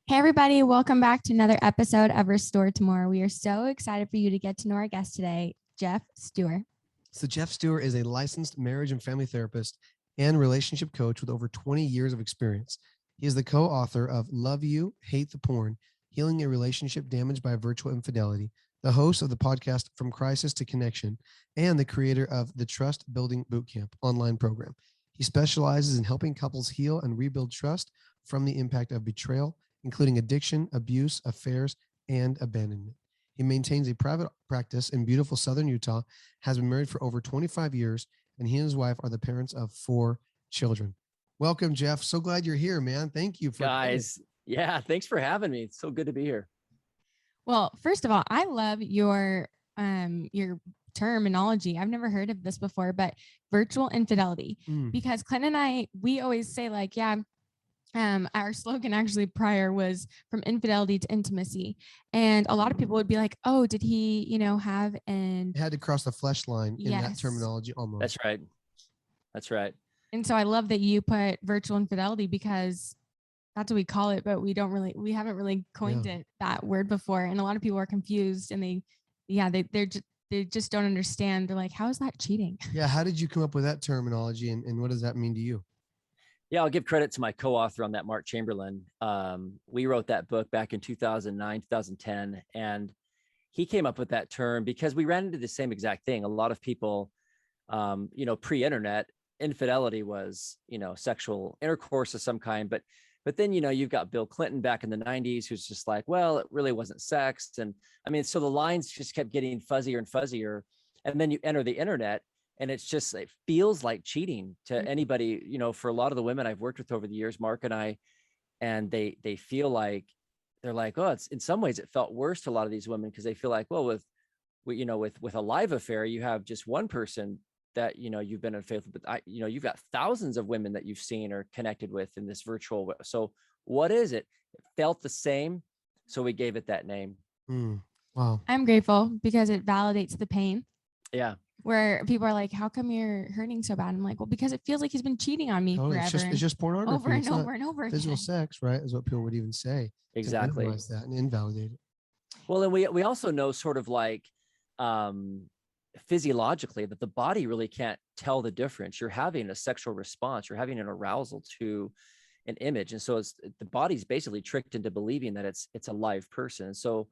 Hey, everybody, welcome back to another episode of Restore Tomorrow. We are so excited for you to get to know our guest today, Geoff Steurer. So Geoff Steurer is a licensed marriage and family therapist and relationship coach with over 20 years of experience. He is the co-author of Love You, Hate the Porn, Healing a Relationship Damaged by Virtual Infidelity, the host of the podcast From Crisis to Connection, and the creator of the Trust Building Bootcamp online program. He specializes in helping couples heal and rebuild trust from the impact of betrayal, including addiction, abuse, affairs, and abandonment. He maintains a private practice in beautiful Southern Utah, has been married for over 25 years, and he and his wife are the parents of 4 children. Welcome, Geoff. So glad you're here, man. Thank you for guys. coming. Yeah, thanks for having me. It's so good to be here. Well, first of all, I love your terminology. I've never heard of this before, but virtual infidelity. Because Clint and I, we always say like, yeah, our slogan actually prior was from infidelity to intimacy. And a lot of people would be like, oh, did he, have It had to cross the flesh line in that terminology almost. That's right. That's right. And so I love that you put virtual infidelity because that's what we call it, but we haven't really coined it that word before. And a lot of people are confused and they just don't understand. They're like, how is that cheating? Yeah. How did you come up with that terminology and what does that mean to you? Yeah, I'll give credit to my co-author on that, Mark Chamberlain. We wrote that book back in 2009, 2010, and he came up with that term because we ran into the same exact thing. A lot of people, pre-internet, infidelity was, sexual intercourse of some kind. But then, you've got Bill Clinton back in the 90s, who's just like, well, it really wasn't sex. And I mean, so the lines just kept getting fuzzier and fuzzier. And then you enter the internet, and it feels like cheating to anybody, for a lot of the women I've worked with over the years, Mark and I, and they feel like, they're like, oh, it's in some ways it felt worse to a lot of these women because they feel like, well, with a live affair, you have just one person that, you've been unfaithful, but you've got thousands of women that you've seen or connected with in this virtual. So what is it? It felt the same. So we gave it that name. Wow. I'm grateful because it validates the pain. Yeah. Where people are like, how come you're hurting so bad? I'm like, well, because it feels like he's been cheating on me forever. It's just pornography. Over and over and over again. Physical sex, right? Is what people would even say. Exactly. That and invalidate it. Well, and we also know sort of like physiologically that the body really can't tell the difference. You're having a sexual response. You're having an arousal to an image. And so the body's basically tricked into believing that it's a live person. So,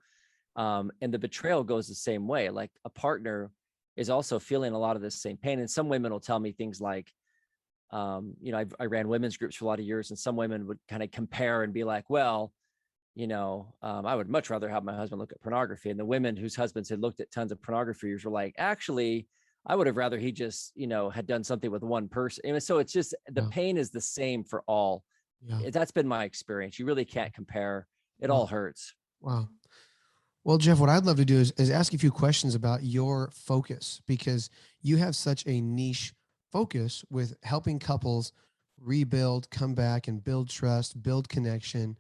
and the betrayal goes the same way. Like a partner is also feeling a lot of this same pain. And some women will tell me things like, I ran women's groups for a lot of years, and some women would kind of compare and be like, well, I would much rather have my husband look at pornography. And the women whose husbands had looked at tons of pornography were like, actually, I would have rather he just, had done something with one person. And so it's just, the pain is the same for all. Yeah. That's been my experience. You really can't compare. It all hurts. Wow. Well, Geoff, what I'd love to do is ask you a few questions about your focus, because you have such a niche focus with helping couples rebuild, come back and build trust, build connection.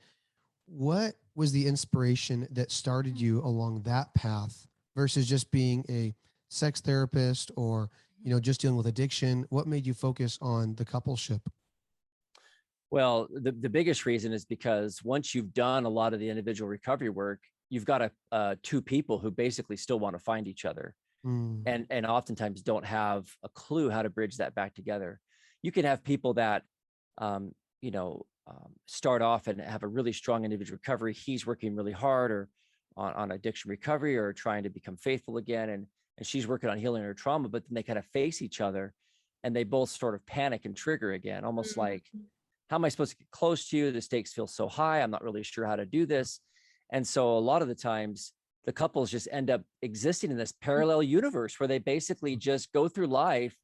What was the inspiration that started you along that path versus just being a sex therapist or, just dealing with addiction? What made you focus on the coupleship? Well, the biggest reason is because once you've done a lot of the individual recovery work, you've got two people who basically still want to find each other and oftentimes don't have a clue how to bridge that back together. You can have people that, start off and have a really strong individual recovery. He's working really hard or on addiction recovery or trying to become faithful again. And she's working on healing her trauma, but then they kind of face each other and they both sort of panic and trigger again, almost like, how am I supposed to get close to you? The stakes feel so high. I'm not really sure how to do this. And so a lot of the times the couples just end up existing in this parallel universe where they basically just go through life,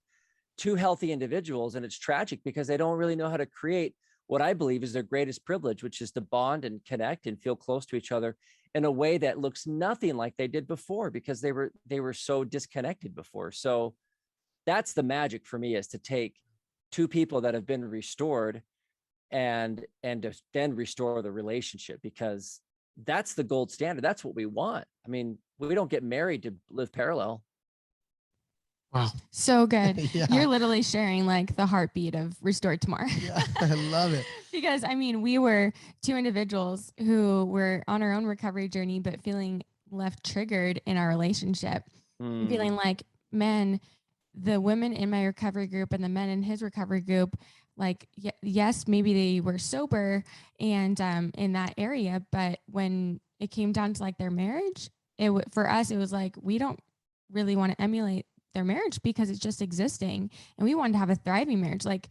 two healthy individuals. And it's tragic because they don't really know how to create what I believe is their greatest privilege, which is to bond and connect and feel close to each other in a way that looks nothing like they did before because they were so disconnected before. So that's the magic for me, is to take two people that have been restored and to then restore the relationship, because that's the gold standard. That's what we want. I mean, we don't get married to live parallel. Wow. So good. Yeah. You're literally sharing like the heartbeat of Restore Tomorrow. Yeah, I love it. Because I mean, we were two individuals who were on our own recovery journey, but feeling left triggered in our relationship, and feeling like, man, the women in my recovery group and the men in his recovery group, like, yes, maybe they were sober and in that area, but when it came down to like their marriage, for us, it was like, we don't really want to emulate their marriage because it's just existing, and we wanted to have a thriving marriage. Like,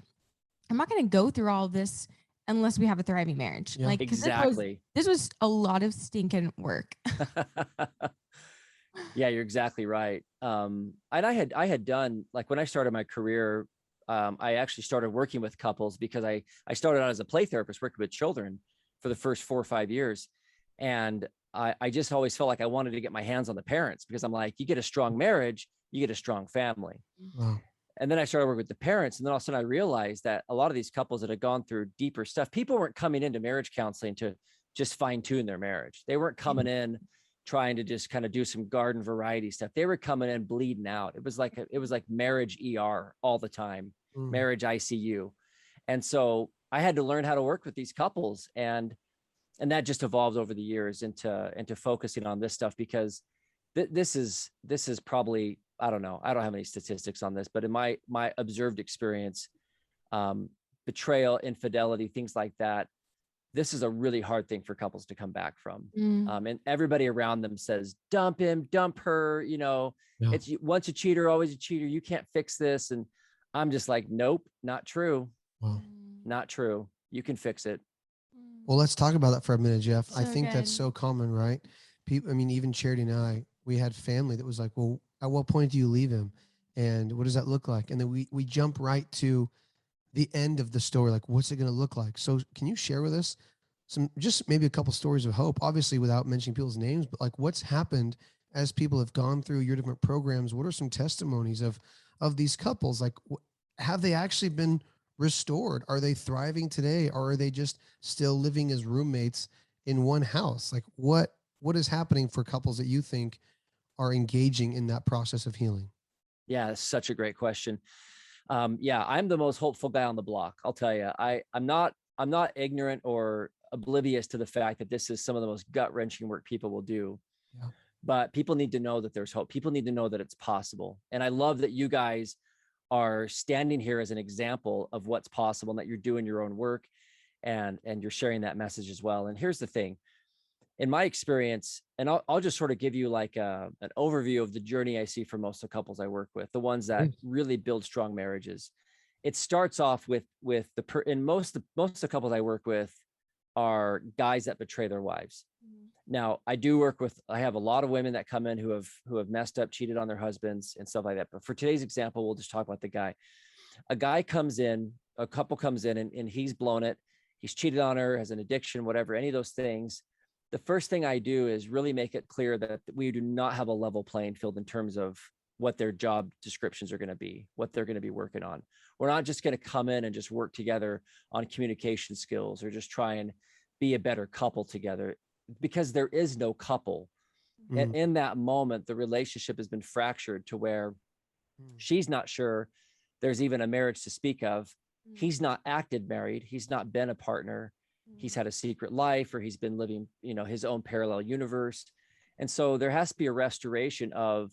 I'm not going to go through all this unless we have a thriving marriage. Yeah. Like, because Exactly. this was a lot of stinking work. Yeah, you're exactly right. And I had done, like, when I started my career, I actually started working with couples because I started out as a play therapist working with children for the first 4 or 5 years. And I just always felt like I wanted to get my hands on the parents, because I'm like, you get a strong marriage, you get a strong family. Wow. And then I started working with the parents. And then all of a sudden I realized that a lot of these couples that had gone through deeper stuff, people weren't coming into marriage counseling to just fine tune their marriage. They weren't coming in trying to just kind of do some garden variety stuff. They were coming in bleeding out. It was like marriage ER all the time, marriage ICU. And so I had to learn how to work with these couples. And that just evolved over the years into focusing on this stuff, because this is probably, I don't know, I don't have any statistics on this, but in my observed experience, betrayal, infidelity, things like that, this is a really hard thing for couples to come back from. And everybody around them says, dump him, dump her, it's once a cheater, always a cheater. You can't fix this. And I'm just like, nope, not true. Wow. Not true. You can fix it. Well, let's talk about that for a minute, Geoff. So I think that's good. so common, right? People, I mean, even Charity and I, we had family that was like, well, at what point do you leave him? And what does that look like? And then we jump right to the end of the story. Like, what's it going to look like? So can you share with us some, just maybe a couple stories of hope, obviously without mentioning people's names, but like what's happened as people have gone through your different programs? What are some testimonies of these couples? Like, have they actually been restored? Are they thriving today? Or are they just still living as roommates in one house? Like, what is happening for couples that you think are engaging in that process of healing? Yeah, that's such a great question. Yeah, I'm the most hopeful guy on the block. I'll tell you, I'm not ignorant or oblivious to the fact that this is some of the most gut wrenching work people will do. Yeah. But people need to know that there's hope. People need to know that it's possible. And I love that you guys are standing here as an example of what's possible, and that you're doing your own work, and you're sharing that message as well. And here's the thing, in my experience, and I'll just sort of give you like an overview of the journey I see for most of the couples I work with, the ones that really build strong marriages. It starts off with and most of the couples I work with are guys that betray their wives. Now, I have a lot of women that come in who have messed up, cheated on their husbands and stuff like that. But for today's example, we'll just talk about the guy. A couple comes in and he's blown it. He's cheated on her, has an addiction, whatever, any of those things. The first thing I do is really make it clear that we do not have a level playing field in terms of what their job descriptions are going to be, what they're going to be working on. We're not just going to come in and just work together on communication skills or just try and be a better couple together, because there is no couple. And in that moment, the relationship has been fractured to where she's not sure there's even a marriage to speak of. He's not acted married. He's not been a partner. He's had a secret life, or he's been living, his own parallel universe. And so there has to be a restoration of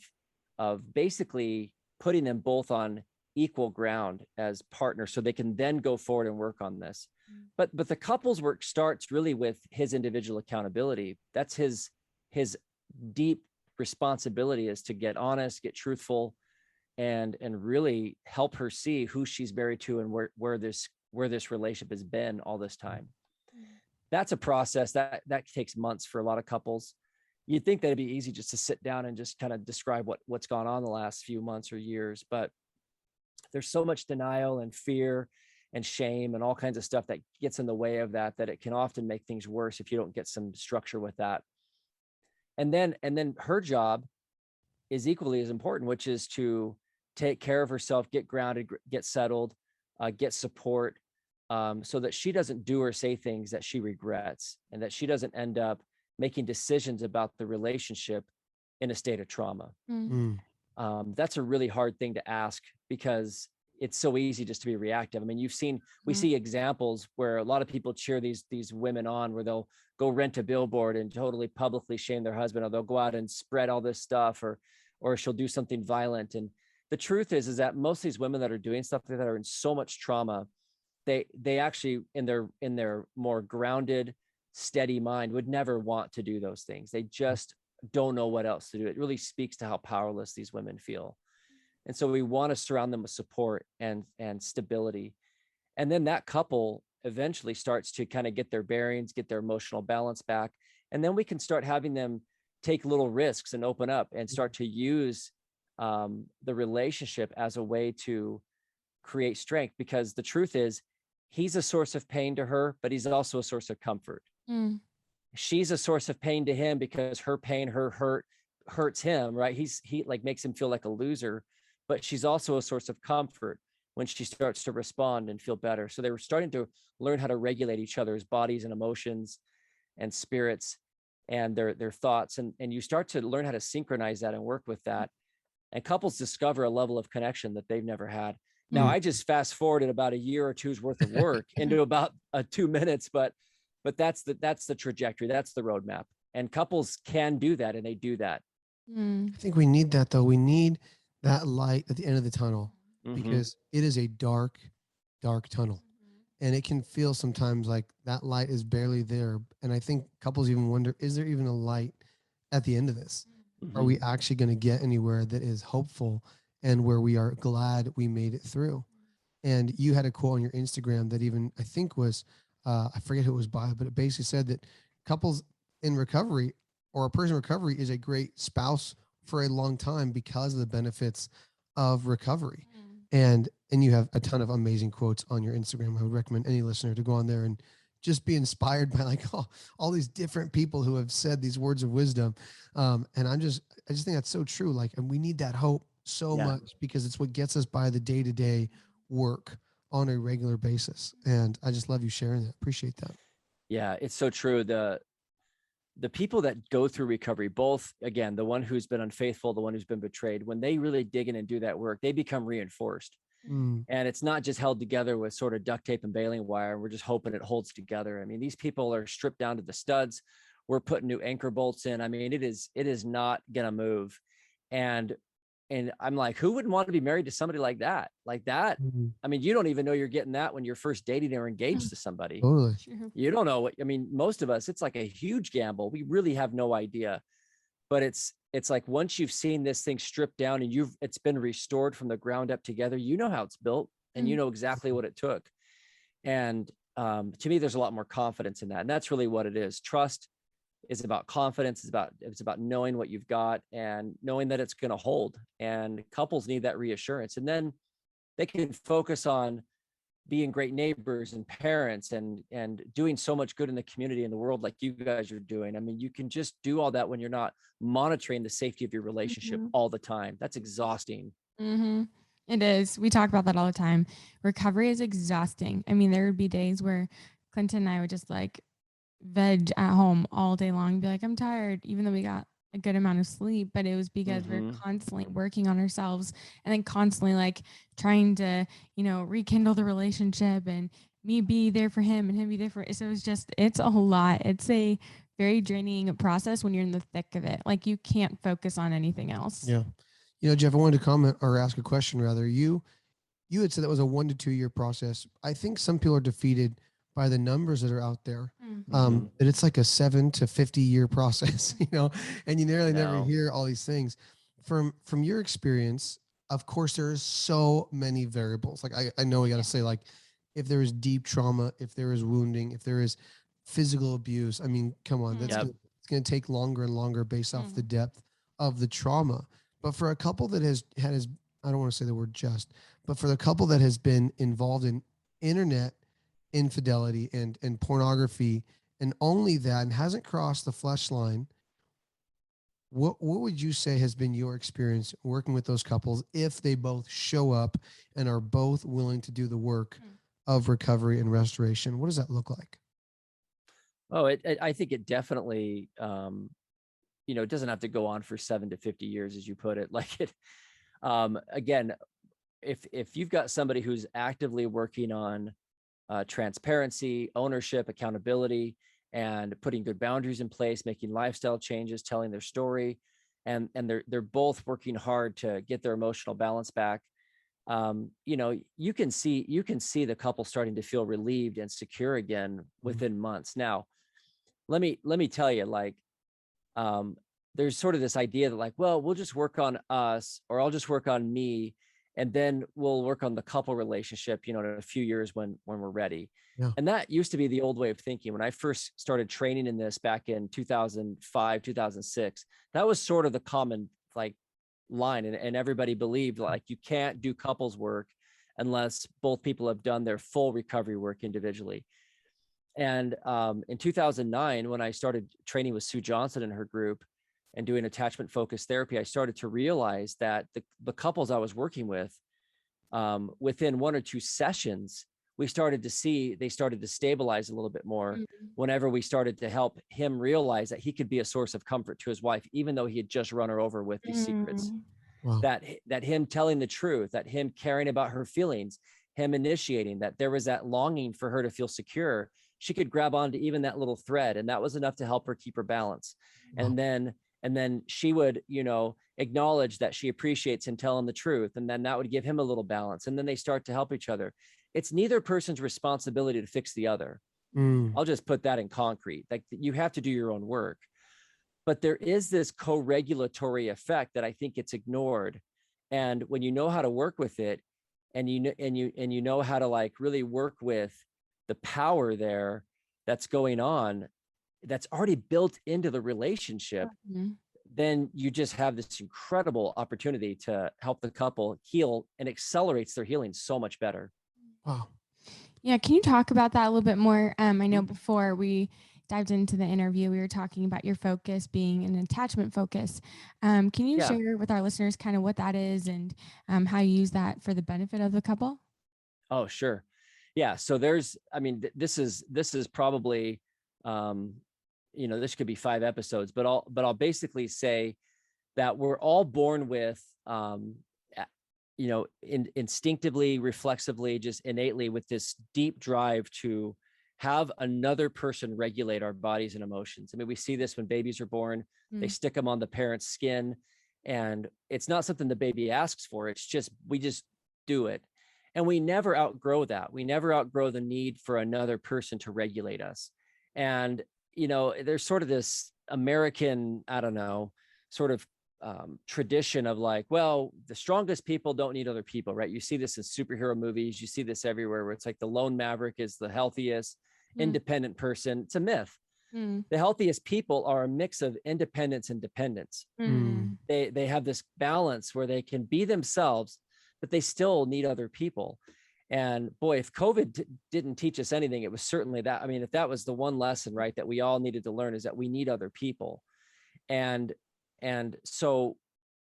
basically putting them both on equal ground as partners, so they can then go forward and work on this. But the couples work starts really with his individual accountability. That's his deep responsibility, is to get honest, get truthful, and really help her see who she's married to and where this relationship has been all this time. That's a process that takes months for a lot of couples. You'd think that it'd be easy just to sit down and just kind of describe what's gone on the last few months or years, but there's so much denial and fear and shame and all kinds of stuff that gets in the way of that it can often make things worse if you don't get some structure with that. And then her job is equally as important, which is to take care of herself, get grounded, get settled, get support, so that she doesn't do or say things that she regrets, and that she doesn't end up making decisions about the relationship in a state of trauma. That's a really hard thing to ask, because it's so easy just to be reactive. I mean, we see examples where a lot of people cheer these women on, where they'll go rent a billboard and totally publicly shame their husband, or they'll go out and spread all this stuff, or she'll do something violent. And the truth is that most of these women that are doing stuff like that are in so much trauma, they actually in their more grounded, steady mind would never want to do those things. They just don't know what else to do. It really speaks to how powerless these women feel. And so we want to surround them with support and stability. And then that couple eventually starts to kind of get their bearings, get their emotional balance back. And then we can start having them take little risks and open up and start to use the relationship as a way to create strength. Because the truth is, he's a source of pain to her, but he's also a source of comfort. She's a source of pain to him because her pain, her hurt hurts him, right? He like makes him feel like a loser, but she's also a source of comfort when she starts to respond and feel better. So they were starting to learn how to regulate each other's bodies and emotions and spirits and their thoughts. And you start to learn how to synchronize that and work with that. And couples discover a level of connection that they've never had. Now, I just fast forwarded about a year or two's worth of work into about 2 minutes, but that's the trajectory. That's the roadmap. And couples can do that, and they do that. I think we need that, though. We need that light at the end of the tunnel, because it is a dark, dark tunnel. And it can feel sometimes like that light is barely there. And I think couples even wonder, is there even a light at the end of this? Are we actually going to get anywhere that is hopeful and where we are glad we made it through? And you had a quote on your Instagram that even I think was, I forget who it was by, but it basically said that couples in recovery, or a person in recovery, is a great spouse for a long time because of the benefits of recovery. And you have a ton of amazing quotes on your Instagram. I would recommend any listener to go on there and just be inspired by like all these different people who have said these words of wisdom. And I just think that's so true. Like, and we need that hope so much, because it's what gets us by the day-to-day work on a regular basis. And I just love you sharing that. Appreciate that. Yeah, it's so true. The people that go through recovery, both, again, the one who's been unfaithful, the one who's been betrayed, when they really dig in and do that work, they become reinforced. And it's not just held together with sort of duct tape and baling wire, and we're just hoping it holds together. I mean, these people are stripped down to the studs. We're putting new anchor bolts in. I mean, it is not going to move. And I'm like, who wouldn't want to be married to somebody like that? I mean, you don't even know you're getting that when you're first dating or engaged to somebody. Totally. You don't know what, I mean, most of us, it's like a huge gamble. We really have no idea, but it's like, once you've seen this thing stripped down and it's been restored from the ground up together, you know how it's built and you know exactly what it took. And to me, there's a lot more confidence in that. And that's really what it is. Trust is about confidence. It's about knowing what you've got and knowing that it's going to hold. And couples need that reassurance. And then they can focus on being great neighbors and parents and doing so much good in the community and the world like you guys are doing. I mean, you can just do all that when you're not monitoring the safety of your relationship all the time. That's exhausting. It is. We talk about that all the time. Recovery is exhausting. I mean, there would be days where Clinton and I would just like veg at home all day long, be like, I'm tired, even though we got a good amount of sleep, but it was because we're constantly working on ourselves and then constantly like trying to, rekindle the relationship and me be there for him and him be there for it. So it's a whole lot. It's a very draining process when you're in the thick of it. Like you can't focus on anything else. Yeah. Geoff, I wanted to comment or ask a question rather. You had said that was a 1 to 2 year process. I think some people are defeated by the numbers that are out there. That it's like a 7 to 50 year process, and you never hear all these things. From your experience, of course, there's so many variables. Like I know we got to say, like, if there is deep trauma, if there is wounding, if there is physical abuse, I mean, come on, it's going to take longer and longer based off the depth of the trauma. But for a couple that has I don't want to say the word just, but for the couple that has been involved in internet infidelity and pornography and only that, and hasn't crossed the flesh line, what would you say has been your experience working with those couples if they both show up and are both willing to do the work of recovery and restoration? What does that look like? Oh, I think it definitely, it doesn't have to go on for 7 to 50 years, as you put it. Like again, if you've got somebody who's actively working on transparency, ownership, accountability, and putting good boundaries in place, making lifestyle changes, telling their story, and they're both working hard to get their emotional balance back, you know, you can see the couple starting to feel relieved and secure again within months. Now, let me tell you, like, there's sort of this idea that, like, well, we'll just work on us, or I'll just work on me, and then we'll work on the couple relationship, you know, in a few years when we're ready. Yeah. And that used to be the old way of thinking. When I first started training in this back in 2005, 2006, that was sort of the common, like, line. And everybody believed, like, you can't do couples work unless both people have done their full recovery work individually. And in 2009, when I started training with Sue Johnson and her group and doing attachment focused therapy, I started to realize that the couples I was working with, within 1 or 2 sessions, we started to see they started to stabilize a little bit more whenever we started to help him realize that he could be a source of comfort to his wife, even though he had just run her over with these secrets. Wow. That him telling the truth, that him caring about her feelings, him initiating, that there was that longing for her to feel secure. She could grab onto even that little thread, and that was enough to help her keep her balance. Wow. And then she would, you know, acknowledge that she appreciates him telling the truth, and then that would give him a little balance. And then they start to help each other. It's neither person's responsibility to fix the other. I'll just put that in concrete. Like, you have to do your own work. But there is this co-regulatory effect that I think gets ignored. And when you know how to work with it, and you know how to, like, really work with the power there that's going on, that's already built into the relationship, then you just have this incredible opportunity to help the couple heal, and accelerates their healing so much better. Wow. Yeah. Can you talk about that a little bit more? I know before we dived into the interview, we were talking about your focus being an attachment focus. Can you share with our listeners kind of what that is, and how you use that for the benefit of the couple? Oh, sure. Yeah. So this is probably, you know, this could be 5 episodes, but I'll basically say that we're all born with, you know, instinctively, reflexively, just innately, with this deep drive to have another person regulate our bodies and emotions. I mean, we see this when babies are born. They stick them on the parent's skin, and it's not something the baby asks for. It's just, we just do it. And we never outgrow that. We never outgrow the need for another person to regulate us. And, you know, there's sort of this American, I don't know, sort of tradition of, like, well, the strongest people don't need other people, right? You see this in superhero movies. You see this everywhere, where it's like the lone maverick is the healthiest independent person. It's a myth. The healthiest people are a mix of independence and dependence. They have this balance where they can be themselves, but they still need other people. And boy, if COVID didn't teach us anything, it was certainly that. I mean, if that was the one lesson, right, that we all needed to learn, is that we need other people. And so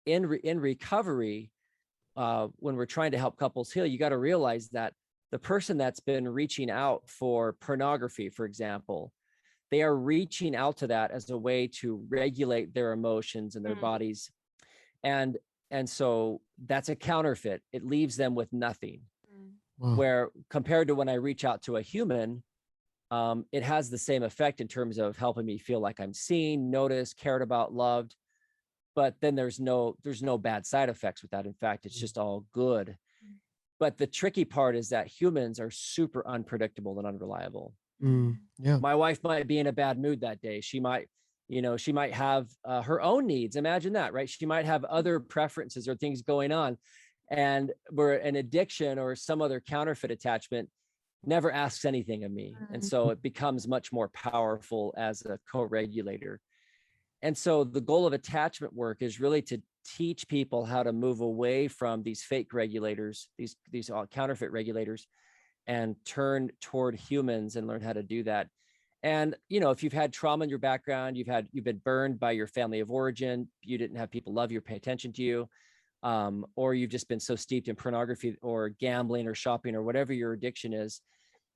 in recovery, when we're trying to help couples heal, you got to realize that the person that's been reaching out for pornography, for example, they are reaching out to that as a way to regulate their emotions and their bodies. And so that's a counterfeit. It leaves them with nothing. Wow. Where, compared to when I reach out to a human, it has the same effect in terms of helping me feel like I'm seen, noticed, cared about, loved. But then there's no bad side effects with that. In fact, it's just all good. But the tricky part is that humans are super unpredictable and unreliable. Yeah. My wife might be in a bad mood that day. She might have her own needs. Imagine that, right? She might have other preferences or things going on. And where an addiction or some other counterfeit attachment never asks anything of me. And so it becomes much more powerful as a co-regulator. And so the goal of attachment work is really to teach people how to move away from these fake regulators, these counterfeit regulators, and turn toward humans and learn how to do that. And, you know, if you've had trauma in your background, you've been burned by your family of origin, you didn't have people love you or pay attention to you, or you've just been so steeped in pornography or gambling or shopping or whatever your addiction is,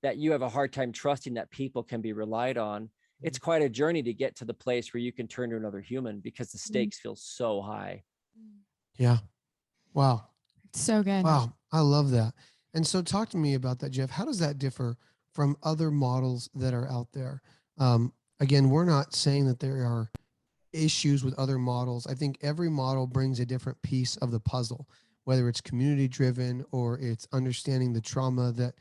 that you have a hard time trusting that people can be relied on. It's quite a journey to get to the place where you can turn to another human, because the stakes feel so high. Yeah. Wow. So good. Wow, I love that. And so talk to me about that, Geoff. How does that differ from other models that are out there? Again, we're not saying that there are issues with other models. I think every model brings a different piece of the puzzle, whether it's community driven or it's understanding the trauma that,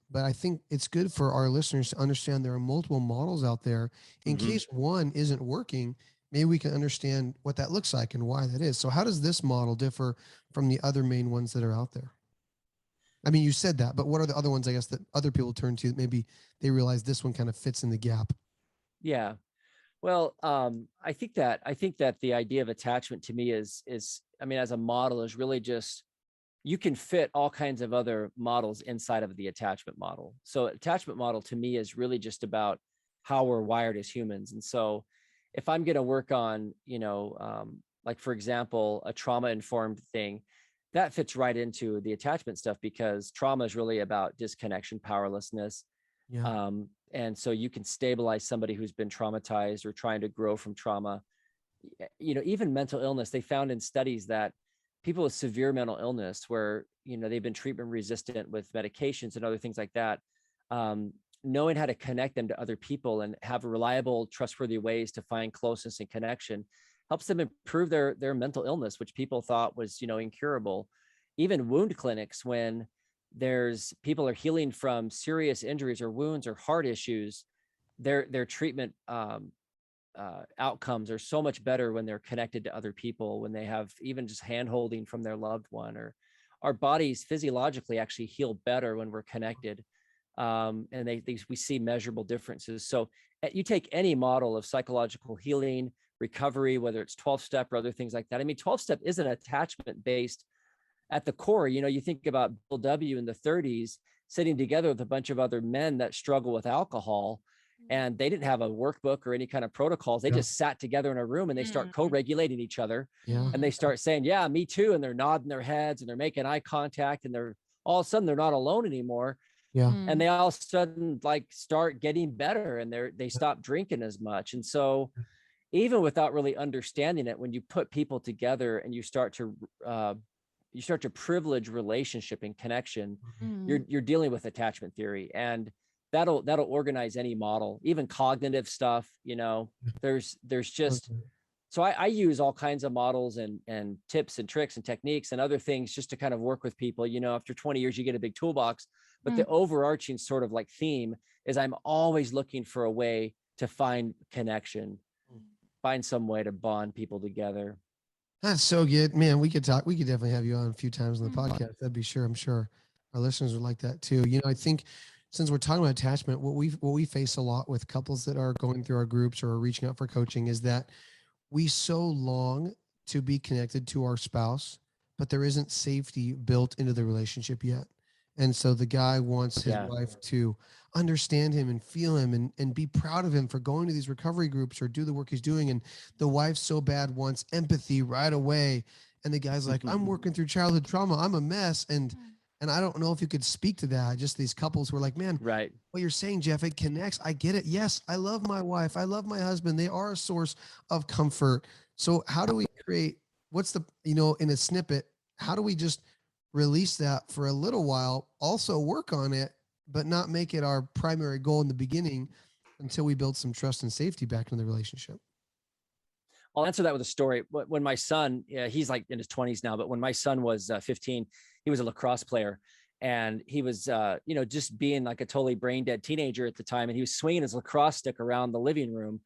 but I think it's good for our listeners to understand there are multiple models out there. In case one isn't working, maybe we can understand what that looks like and why that is. So how does this model differ from the other main ones that are out there? I mean, you said that, but what are the other ones, I guess, that other people turn to that maybe they realize this one kind of fits in the gap? Yeah. Well, I think that the idea of attachment to me is, I mean, as a model is really just, you can fit all kinds of other models inside of the attachment model. So attachment model to me is really just about how we're wired as humans. And so if I'm going to work on, like for example, a trauma informed thing, that fits right into the attachment stuff, because trauma is really about disconnection, powerlessness. Yeah. And so you can stabilize somebody who's been traumatized or trying to grow from trauma. Even mental illness, they found in studies that people with severe mental illness where, they've been treatment resistant with medications and other things like that, knowing how to connect them to other people and have reliable, trustworthy ways to find closeness and connection helps them improve their mental illness, which people thought was, incurable. Even wound clinics, when there's people are healing from serious injuries or wounds or heart issues, their treatment outcomes are so much better when they're connected to other people, when they have even just hand holding from their loved one. Or our bodies physiologically actually heal better when we're connected. And we see measurable differences. So you take any model of psychological healing, recovery, whether it's 12-step or other things like that. I mean, 12-step isn't attachment based at the core. You think about Bill W. in the 30s sitting together with a bunch of other men that struggle with alcohol, and they didn't have a workbook or any kind of protocols. They just sat together in a room and they start co-regulating each other. Yeah. And they start saying, yeah, me too. And they're nodding their heads and they're making eye contact, and they're all of a sudden they're not alone anymore. Yeah. And they all of a sudden start getting better, and they stop drinking as much. And so even without really understanding it, when you put people together and you start to privilege relationship and connection, you're dealing with attachment theory, and that'll organize any model, even cognitive stuff. There's just, so I use all kinds of models and tips and tricks and techniques and other things just to kind of work with people. After 20 years, you get a big toolbox, but the overarching sort of like theme is I'm always looking for a way to find connection, find some way to bond people together. That's so good, man. We could definitely have you on a few times on the podcast. That'd be sure. I'm sure our listeners would like that too. I think since we're talking about attachment, what we face a lot with couples that are going through our groups or are reaching out for coaching is that we so long to be connected to our spouse, but there isn't safety built into the relationship yet. And so the guy wants his wife to understand him and feel him and be proud of him for going to these recovery groups or do the work he's doing. And the wife so bad wants empathy right away. And the guy's like, I'm working through childhood trauma. I'm a mess. And I don't know if you could speak to that. Just these couples who are like, man, right, what you're saying, Geoff, it connects. I get it. Yes, I love my wife. I love my husband. They are a source of comfort. So how do we create, what's the, in a snippet, how do we just release that for a little while, also work on it, but not make it our primary goal in the beginning until we build some trust and safety back in the relationship? I'll answer that with a story. When my son, he's like in his 20s now, but when my son was 15, he was a lacrosse player, and he was, just being like a totally brain dead teenager at the time. And he was swinging his lacrosse stick around the living room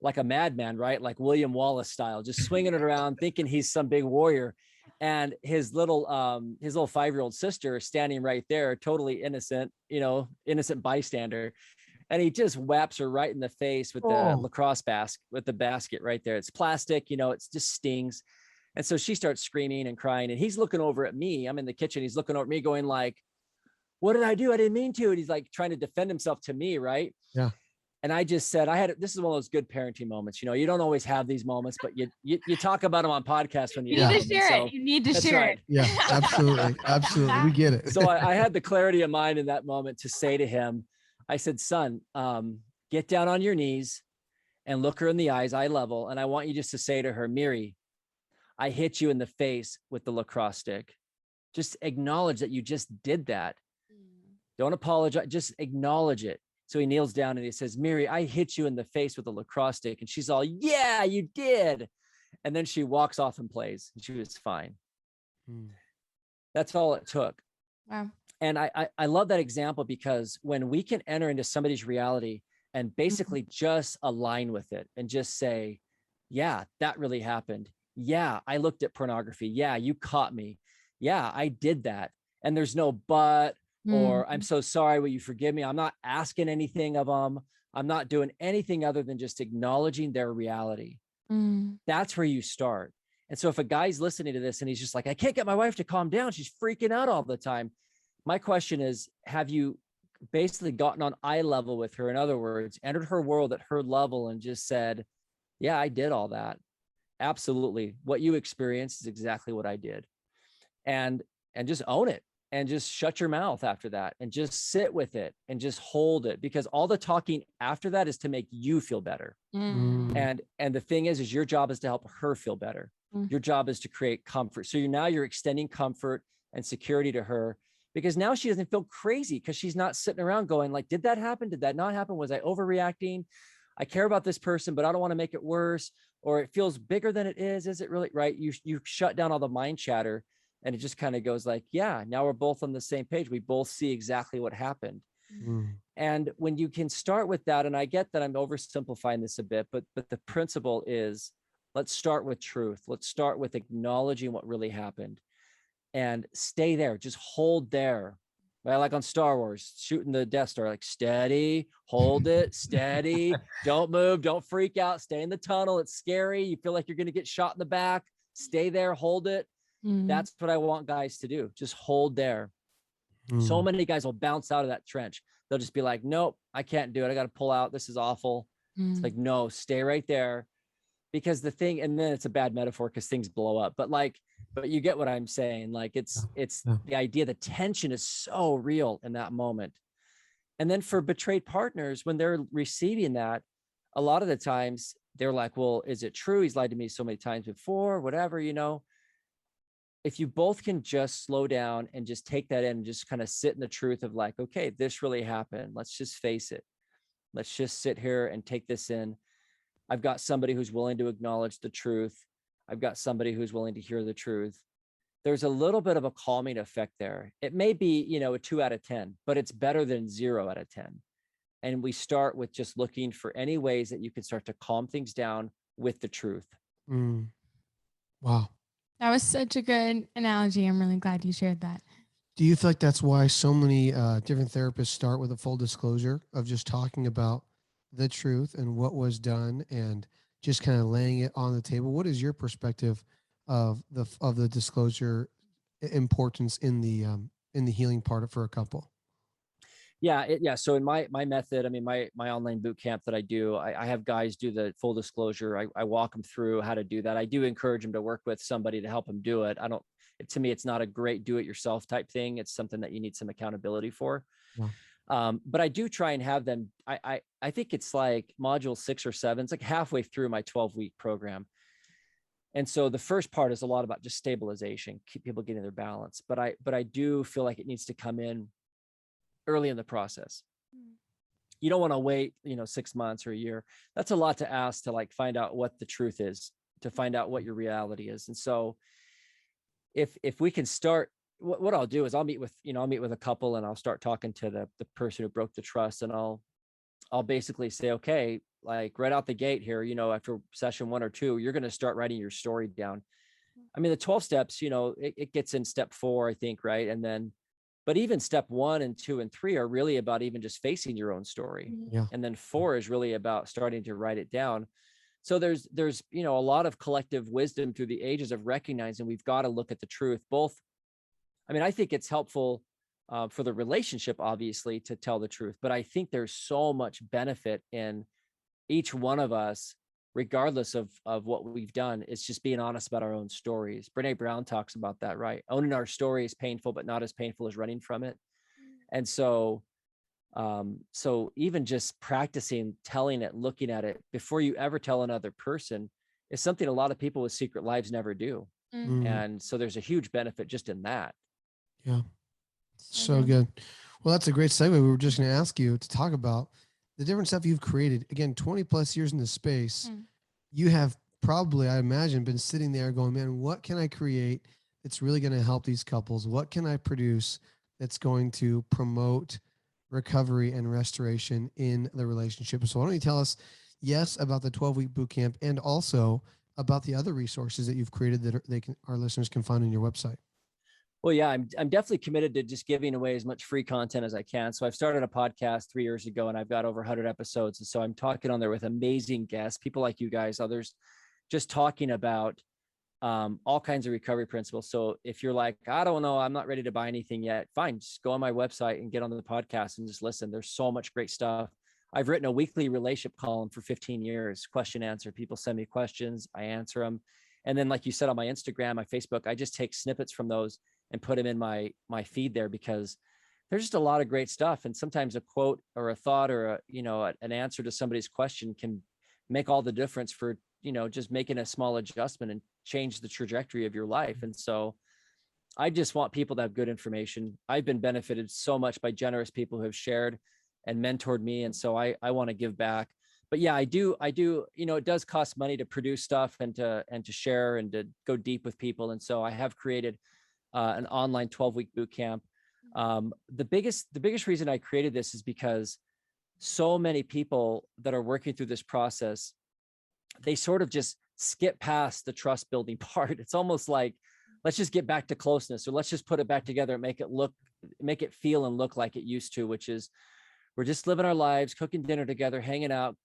like a madman, right? Like William Wallace style, just swinging it around, thinking he's some big warrior. And his little 5-year-old sister standing right there, totally innocent, innocent bystander. And he just whaps her right in the face with the lacrosse basket, with the basket right there. It's plastic, it just stings. And so she starts screaming and crying, and he's looking over at me. I'm in the kitchen. He's looking over at me going like, what did I do? I didn't mean to. And he's like trying to defend himself to me. Right. Yeah. And I just said, this is one of those good parenting moments. You don't always have these moments, but you talk about them on podcasts when you need to share it. You need to share it. Yeah, absolutely. Absolutely. We get it. So I had the clarity of mind in that moment to say to him, I said, son, get down on your knees and look her in the eyes, eye level. And I want you just to say to her, Miri, I hit you in the face with the lacrosse stick. Just acknowledge that you just did that. Don't apologize. Just acknowledge it. So he kneels down and he says, Miri, I hit you in the face with a lacrosse stick. And she's all, yeah, you did. And then she walks off and plays, and she was fine. That's all it took. Wow. And I love that example, because when we can enter into somebody's reality and basically just align with it and just say, yeah, that really happened. Yeah, I looked at pornography. Yeah, you caught me. Yeah, I did that. And there's no but, or I'm so sorry, will you forgive me? I'm not asking anything of them. I'm not doing anything other than just acknowledging their reality. That's where you start. And so if a guy's listening to this and he's just like, I can't get my wife to calm down, she's freaking out all the time. My question is, have you basically gotten on eye level with her? In other words, entered her world at her level and just said, yeah, I did all that. Absolutely. What you experienced is exactly what I did. And just own it, and just shut your mouth after that, and just sit with it and just hold it, because all the talking after that is to make you feel better. And the thing is your job is to help her feel better. Your job is to create comfort. So you're extending comfort and security to her, because now she doesn't feel crazy, because she's not sitting around going like, did that happen? Did that not happen? Was I overreacting? I care about this person, but I don't want to make it worse, or it feels bigger than it is. Is it really right? You shut down all the mind chatter, and it just kind of goes like, yeah, now we're both on the same page. We both see exactly what happened. And when you can start with that, and I get that I'm oversimplifying this a bit, but the principle is, let's start with truth. Let's start with acknowledging what really happened, and stay there. Just hold there. Right? Like on Star Wars, shooting the Death Star, like steady, hold it, steady, don't move, don't freak out, stay in the tunnel. It's scary. You feel like you're going to get shot in the back. Stay there, hold it. That's what I want guys to do. Just hold there. So many guys will bounce out of that trench. They'll just be like, nope, I can't do it. I got to pull out. This is awful. It's like, no, stay right there. Because the thing, and then it's a bad metaphor because things blow up, but you get what I'm saying. Like it's the idea, the tension is so real in that moment. And then for betrayed partners, when they're receiving that, a lot of the times they're like, well, is it true? He's lied to me so many times before, whatever, if you both can just slow down and just take that in and just kind of sit in the truth of like, okay, this really happened. Let's just face it. Let's just sit here and take this in. I've got somebody who's willing to acknowledge the truth. I've got somebody who's willing to hear the truth. There's a little bit of a calming effect there. It may be, a 2 out of 10, but it's better than 0 out of 10. And we start with just looking for any ways that you can start to calm things down with the truth. Wow. That was such a good analogy. I'm really glad you shared that. Do you feel like that's why so many different therapists start with a full disclosure of just talking about the truth and what was done and just kind of laying it on the table? What is your perspective of the disclosure importance in the healing part for a couple? Yeah. So in my method, I mean, my online boot camp that I do, I have guys do the full disclosure. I walk them through how to do that. I do encourage them to work with somebody to help them do it. To me, it's not a great do it yourself type thing. It's something that you need some accountability for. Yeah. But I do try and have them. I think it's like module 6 or 7. It's like halfway through my 12-week program. And so the first part is a lot about just stabilization, keep people getting their balance. But I do feel like it needs to come in early in the process. You don't want to wait, 6 months or a year. That's a lot to ask to like find out what the truth is, to find out what your reality is. And so if we can start, what I'll do is I'll meet with a couple and I'll start talking to the person who broke the trust. And I'll basically say, okay, like right out the gate here, after session 1 or 2, you're going to start writing your story down. I mean, the 12 steps, it gets in step 4, I think. Right. And then, but even step 1 and 2 and 3 are really about even just facing your own story. Yeah. And then 4 is really about starting to write it down. So there's, a lot of collective wisdom through the ages of recognizing we've got to look at the truth. I think it's helpful for the relationship, obviously, to tell the truth, but I think there's so much benefit in each one of us, regardless of what we've done. It's just being honest about our own stories. Brene Brown talks about that, right? Owning our story is painful, but not as painful as running from it. And so even just practicing telling it, looking at it before you ever tell another person is something a lot of people with secret lives never do. And so there's a huge benefit just in that. Yeah. So good. Well, that's a great segue. We were just going to ask you to talk about the different stuff you've created. Again, 20 plus years in this space, you have probably, I imagine, been sitting there going, man, what can I create that's really going to help these couples? What can I produce that's going to promote recovery and restoration in the relationship? So why don't you tell us, yes, about the 12-week boot camp and also about the other resources that you've created that our listeners can find on your website. Well, yeah, I'm definitely committed to just giving away as much free content as I can. So I've started a podcast 3 years ago, and I've got over 100 episodes. And so I'm talking on there with amazing guests, people like you guys, others, just talking about all kinds of recovery principles. So if you're like, I don't know, I'm not ready to buy anything yet, fine, just go on my website and get on the podcast and just listen. There's so much great stuff. I've written a weekly relationship column for 15 years, question answer. People send me questions, I answer them. And then, like you said, on my Instagram, my Facebook, I just take snippets from those and put them in my feed there, because there's just a lot of great stuff. And sometimes a quote or a thought or an answer to somebody's question can make all the difference for, just making a small adjustment and change the trajectory of your life. And so I just want people to have good information. I've been benefited so much by generous people who have shared and mentored me. And so I want to give back. But yeah, I do, it does cost money to produce stuff and to share and to go deep with people. And so I have created an online 12-week boot camp. The biggest reason I created this is because so many people that are working through this process, they sort of just skip past the trust building part. It's almost like, let's just get back to closeness, or let's just put it back together and make it feel and look like it used to, which is we're just living our lives, cooking dinner together, hanging out,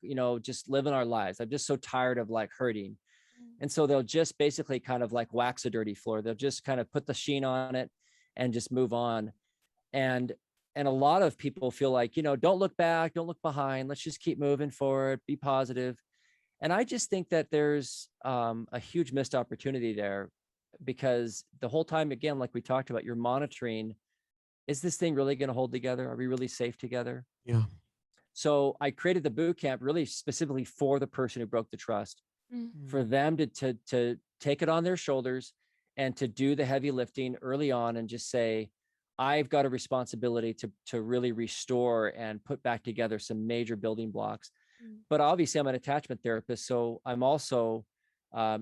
just living our lives. I'm just so tired of like hurting. And so they'll just basically kind of like wax a dirty floor. They'll just kind of put the sheen on it and just move on. And a lot of people feel like, don't look back, don't look behind. Let's just keep moving forward, be positive. And I just think that there's a huge missed opportunity there, because the whole time, again, like we talked about, you're monitoring, is this thing really going to hold together? Are we really safe together? Yeah. So I created the boot camp really specifically for the person who broke the trust. For them to take it on their shoulders and to do the heavy lifting early on and just say, I've got a responsibility to really restore and put back together some major building blocks. But obviously I'm an attachment therapist. So I'm also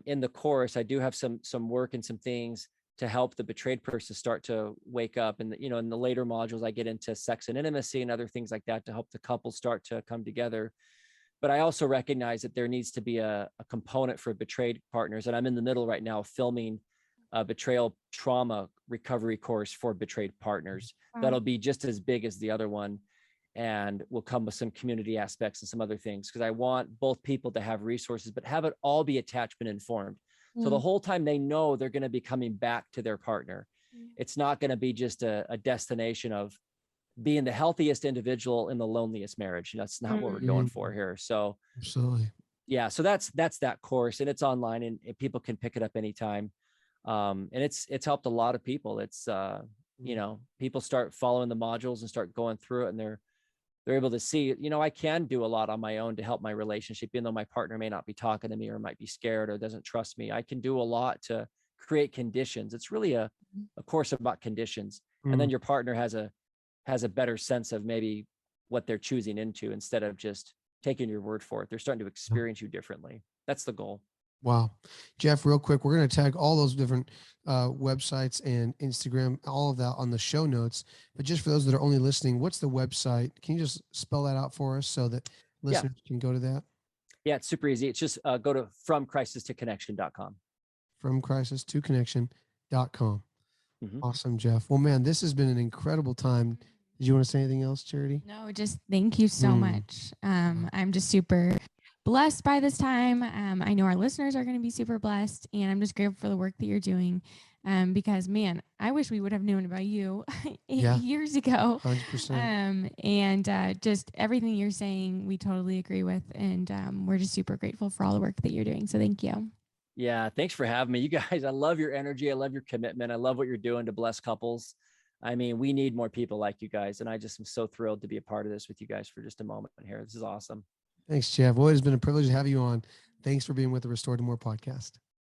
in the course, I do have some work and some things to help the betrayed person start to wake up. And, in the later modules, I get into sex and intimacy and other things like that to help the couple start to come together. But I also recognize that there needs to be a component for betrayed partners. And I'm in the middle right now filming a betrayal trauma recovery course for betrayed partners. Wow. That'll be just as big as the other one, and will come with some community aspects and some other things, because I want both people to have resources, but have it all be attachment informed. So the whole time they know they're going to be coming back to their partner. It's not going to be just a destination of being the healthiest individual in the loneliest marriage. That's not what we're going for here. So absolutely. Yeah. So that's that course, and it's online, and people can pick it up anytime. And it's helped a lot of people. It's, people start following the modules and start going through it, and they're able to see, I can do a lot on my own to help my relationship, even though my partner may not be talking to me or might be scared or doesn't trust me. I can do a lot to create conditions. It's really a course about conditions. And then your partner has a better sense of maybe what they're choosing into, instead of just taking your word for it. They're starting to experience you differently. That's the goal. Wow. Geoff, real quick, we're going to tag all those different websites and Instagram, all of that on the show notes. But just for those that are only listening, what's the website? Can you just spell that out for us so that listeners can go to that? Yeah, it's super easy. It's just go to fromcrisistoconnection.com. Fromcrisistoconnection.com. Awesome, Geoff. Well, man, this has been an incredible time. Did you want to say anything else, Charity? No, just thank you so much. I'm just super blessed by this time. I know our listeners are going to be super blessed, and I'm just grateful for the work that you're doing. Because man, I wish we would have known about you 8 years ago. 100%. And just everything you're saying, we totally agree with. And we're just super grateful for all the work that you're doing. So thank you. Yeah. Thanks for having me. You guys, I love your energy. I love your commitment. I love what you're doing to bless couples. I mean, we need more people like you guys. And I just am so thrilled to be a part of this with you guys for just a moment here. This is awesome. Thanks, Geoff. Well, it has been a privilege to have you on. Thanks for being with the Restore to More podcast.